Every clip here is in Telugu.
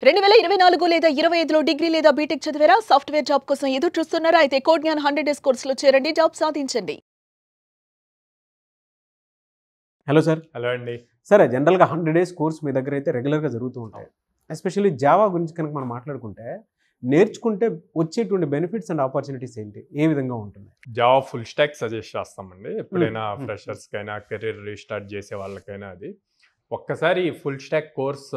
2024 లేదా 25లో డిగ్రీ లేదా బీటెక్ చదివారా? సాఫ్ట్‌వేర్ జాబ్ కోసం ఎదురు చూస్తున్నారా? అయితే కోడ్ జ్ఞాన్ 100 డేస్ కోర్సులో చేరండి, జాబ్ సాధించండి. Hello sir. హలో అండి. సరే, జనరల్గా 100 డేస్ కోర్స్ మీ దగ్గర అయితే రెగ్యులర్గా జరుగుతూ ఉంటాయి. ఎస్పెషల్లీ జావా గురించి కనుక మనం మాట్లాడుకుంటే, నేర్చుకుంటే వచ్చేటువంటి బెనిఫిట్స్ అండ్ ఆపర్చునిటీస్ ఏంటి, ఏ విధంగా ఉంటుంది? జావా ఫుల్ స్టాక్ సజెస్ట్ చేస్తామండి. ఎప్పుడైనా ఫ్రెషర్స్కైనా కెరీర్ రీస్టార్ట్ చేసే వాళ్ళకైనా అది ఒక్కసారి ఫుల్ స్టాక్ కోర్స్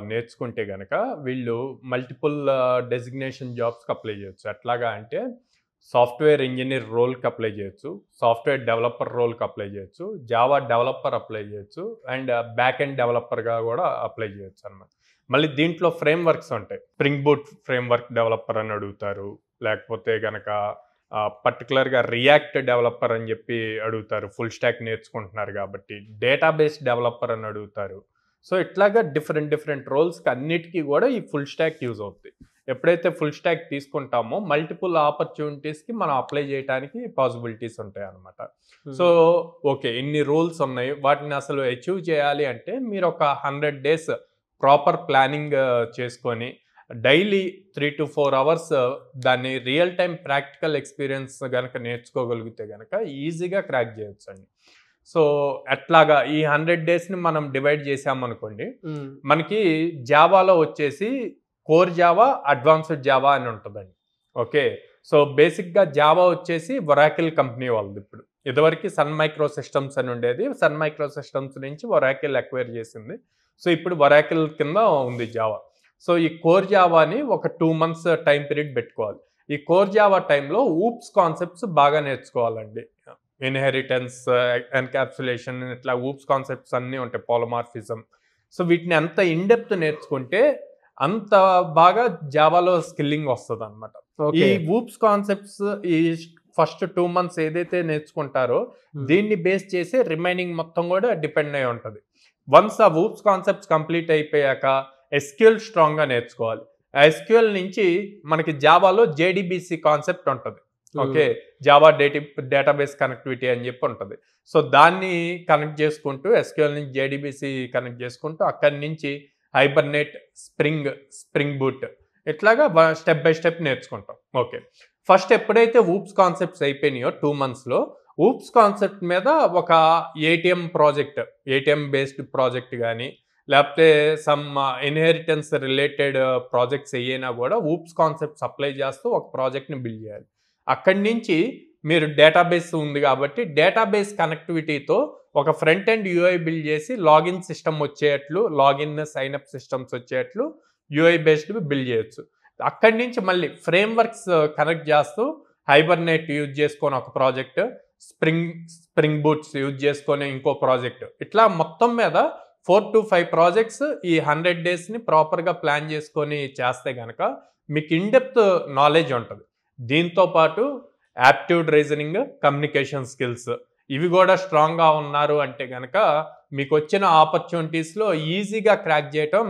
నేర్చుకుంటే కనుక వీళ్ళు మల్టిపుల్ డెసిగ్నేషన్ జాబ్స్కి అప్లై చేయొచ్చు. ఎట్లాగా అంటే సాఫ్ట్వేర్ ఇంజనీర్ రోల్కి అప్లై చేయొచ్చు, సాఫ్ట్వేర్ డెవలపర్ రోల్కి అప్లై చేయొచ్చు, జావా డెవలపర్ అప్లై చేయొచ్చు, అండ్ బ్యాక్ ఎండ్ డెవలపర్గా కూడా అప్లై చేయొచ్చు అనమాట. మళ్ళీ దీంట్లో ఫ్రేమ్ వర్క్స్ ఉంటాయి. Spring boot frame work developer అని అడుగుతారు, లేకపోతే కనుక పర్టికులర్గా రియాక్ట్ డెవలపర్ అని చెప్పి అడుగుతారు, ఫుల్ స్టాక్ నేర్చుకుంటున్నారు కాబట్టి. డేటాబేస్ డెవలపర్ అని అడుగుతారు. సో ఇట్లాగా డిఫరెంట్ రోల్స్కి అన్నిటికీ కూడా ఈ ఫుల్ స్టాక్ యూజ్ అవుతుంది. ఎప్పుడైతే ఫుల్ స్టాక్ తీసుకుంటామో మల్టిపుల్ ఆపర్చునిటీస్కి మనం అప్లై చేయడానికి పాసిబిలిటీస్ ఉంటాయి అన్నమాట. సో ఓకే, ఇన్ని రూల్స్ ఉన్నాయి, వాటిని అసలు అచీవ్ చేయాలి అంటే మీరు ఒక 100 డేస్ ప్రాపర్ ప్లానింగ్ చేసుకొని డైలీ 3 to 4 అవర్స్ దాన్ని రియల్ టైం ప్రాక్టికల్ ఎక్స్పీరియన్స్ కనుక నేర్చుకోగలిగితే కనుక ఈజీగా క్రాక్ చేయొచ్చు అండి. సో అట్లాగా ఈ 100 డేస్ని మనం డివైడ్ చేసామనుకోండి, మనకి జావాలో వచ్చేసి కోర్ జావా, అడ్వాన్స్డ్ జావా అని ఉంటుందండి. ఓకే, సో బేసిక్గా జావా వచ్చేసి ఒరాకిల్ కంపెనీ వాళ్ళది. ఇప్పుడు ఇదివరకు సన్ మైక్రో సిస్టమ్స్ అని ఉండేది, సన్ మైక్రో సిస్టమ్స్ నుంచి ఒరాకిల్ అక్వైర్ చేసింది. సో ఇప్పుడు ఒరాకిల్ కింద ఉంది జావా. సో ఈ కోర్ జావాని ఒక 2 months టైం పీరియడ్ పెట్టుకోవాలి. ఈ కోర్ జావా టైంలో ఊప్స్ కాన్సెప్ట్స్ బాగా నేర్చుకోవాలండి. ఇన్హెరిటెన్స్, ఎన్కాప్సులేషన్, ఇట్లా ఊప్స్ కాన్సెప్ట్స్ అన్నీ ఉంటాయి, పాలిమార్ఫిజం. సో వీటిని అంత ఇన్డెప్త్ నేర్చుకుంటే అంత బాగా జావాలో స్కిల్లింగ్ వస్తుంది అనమాట. ఈ ఊప్స్ కాన్సెప్ట్స్ ఈ ఫస్ట్ 2 months ఏదైతే నేర్చుకుంటారో దీన్ని బేస్ చేసి రిమైనింగ్ మొత్తం కూడా డిపెండ్ అయి ఉంటుంది. వన్స్ ఆ ఊప్స్ కాన్సెప్ట్స్ కంప్లీట్ అయిపోయాక ఎస్క్యూఎల్ స్ట్రాంగ్గా నేర్చుకోవాలి. ఆ ఎస్క్యూఎల్ నుంచి మనకి జావాలో జేడీబీసీ కాన్సెప్ట్ ఉంటుంది. ఓకే, జావా డేటాబేస్ కనెక్టివిటీ అని చెప్పి ఉంటుంది. సో దాన్ని కనెక్ట్ చేసుకుంటూ ఎస్క్యూఎల్ నుంచి జేడీబీసీ కనెక్ట్ చేసుకుంటూ అక్కడి నుంచి హైబర్నేట్, స్ప్రింగ్ బూట్, ఇట్లాగా స్టెప్ బై స్టెప్ నేర్చుకుంటాం. ఓకే, ఫస్ట్ ఎప్పుడైతే ఊప్స్ కాన్సెప్ట్స్ అయిపోయినాయో 2 monthsలో ఊప్స్ కాన్సెప్ట్ మీద ఒక ఏటీఎం బేస్డ్ ప్రాజెక్ట్ కానీ లేకపోతే సమ్ ఇన్హెరిటెన్స్ రిలేటెడ్ ప్రాజెక్ట్స్ ఏమైనా కూడా ఊప్స్ కాన్సెప్ట్స్ అప్లై చేస్తూ ఒక ప్రాజెక్ట్ని బిల్డ్ చేయాలి. అక్కడి నుంచి మీరు డేటాబేస్ ఉంది కాబట్టి డేటాబేస్ కనెక్టివిటీతో ఒక ఫ్రంట్ ఎండ్ యూఐ బిల్డ్ చేసి లాగిన్ సిస్టమ్ వచ్చేట్లు, లాగిన్ సైన్అప్ సిస్టమ్స్ వచ్చేట్లు యూఐ బేస్డ్ బిల్డ్ చేయొచ్చు. అక్కడి నుంచి మళ్ళీ ఫ్రేమ్ వర్క్స్ కనెక్ట్ చేస్తూ హైబర్నేట్ యూజ్ చేసుకొని ఒక ప్రాజెక్ట్, స్ప్రింగ్ బూట్స్ యూజ్ చేసుకొని ఇంకో ప్రాజెక్ట్, ఇట్లా మొత్తం మీద 4 to 5 ప్రాజెక్ట్స్ ఈ 100 డేస్ని ప్రాపర్గా ప్లాన్ చేసుకొని చేస్తే కనుక మీకు ఇన్డెప్త్ నాలెడ్జ్ ఉంటుంది. దీంతో పాటు యాప్టిట్యూడ్ రీజనింగ్, కమ్యూనికేషన్ స్కిల్స్ ఇవి కూడా స్ట్రాంగ్గా ఉన్నారు అంటే కనుక మీకు వచ్చిన ఆపర్చునిటీస్లో ఈజీగా క్రాక్ చేయటం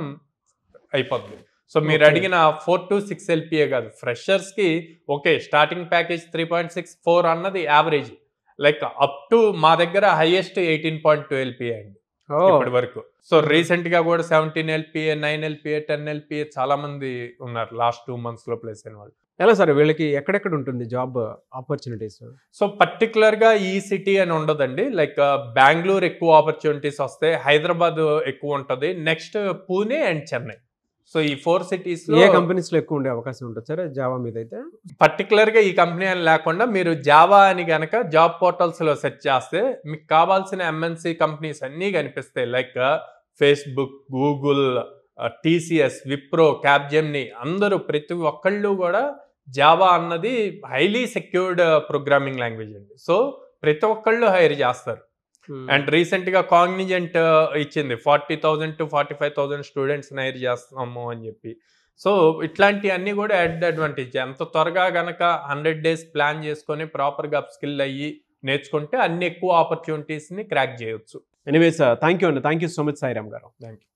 అయిపోతుంది. సో మీరు అడిగిన 4 to 6 LPA కాదు, ఫ్రెషర్స్కి ఓకే స్టార్టింగ్ ప్యాకేజ్ 3.64 అన్నది యావరేజ్, లైక్ అప్ టు మా దగ్గర హైయెస్ట్ 18.2 LPA అండి ఇప్పటి వరకు. సో రీసెంట్ గా కూడా 17 LPA, 9 LPA, 10 LPA చాలా మంది ఉన్నారు లాస్ట్ 2 monthsలో ప్లేస్ అయిన వాళ్ళు. ఎలా సార్, వీళ్ళకి ఎక్కడెక్కడ ఉంటుంది జాబ్ ఆపర్చునిటీస్? సో పర్టికులర్ గా ఈ సిటీ అని ఉండదండి, లైక్ బెంగళూరు ఎక్కువ ఆపర్చునిటీస్ వస్తాయి, హైదరాబాద్ ఎక్కువ ఉంటుంది, next Pune and Chennai. So ఈ 4 cities ఏ కంపెనీస్ లో ఎక్కువ ఉండే అవకాశం ఉంటుంది సార్ జావా మీద అయితే? పర్టికులర్ గా ఈ కంపెనీ అని లేకుండా మీరు జావా అని గనక జాబ్ పోర్టల్స్ లో సెర్చ్ చేస్తే మీకు కావాల్సిన MNC కంపెనీస్ అన్నీ కనిపిస్తాయి, like Facebook, Google, TCS, Wipro, Capgemini, అందరూ ప్రతి ఒక్కళ్ళు కూడా జావా అన్నది హైలీ సెక్యూర్డ్ ప్రోగ్రామింగ్ లాంగ్వేజ్ అండి. సో ప్రతి ఒక్కళ్ళు హైర్ చేస్తారు. అండ్ రీసెంట్ గా కాగ్నిజెంట్ ఇచ్చింది 40,000 to 45,000 స్టూడెంట్స్ని హైర్ చేస్తాము అని చెప్పి. సో ఇట్లాంటివన్నీ కూడా యాడ్ అడ్వాంటేజ్. ఎంత త్వరగా గనక 100 డేస్ ప్లాన్ చేసుకొని ప్రాపర్గా స్కిల్ అయ్యి నేర్చుకుంటే అన్ని ఎక్కువ ఆపర్చునిటీస్ని క్రాక్ చేయొచ్చు. ఎనీవేస్, థ్యాంక్ యూ అండి, thank you so much Sairam గారు. Thank you.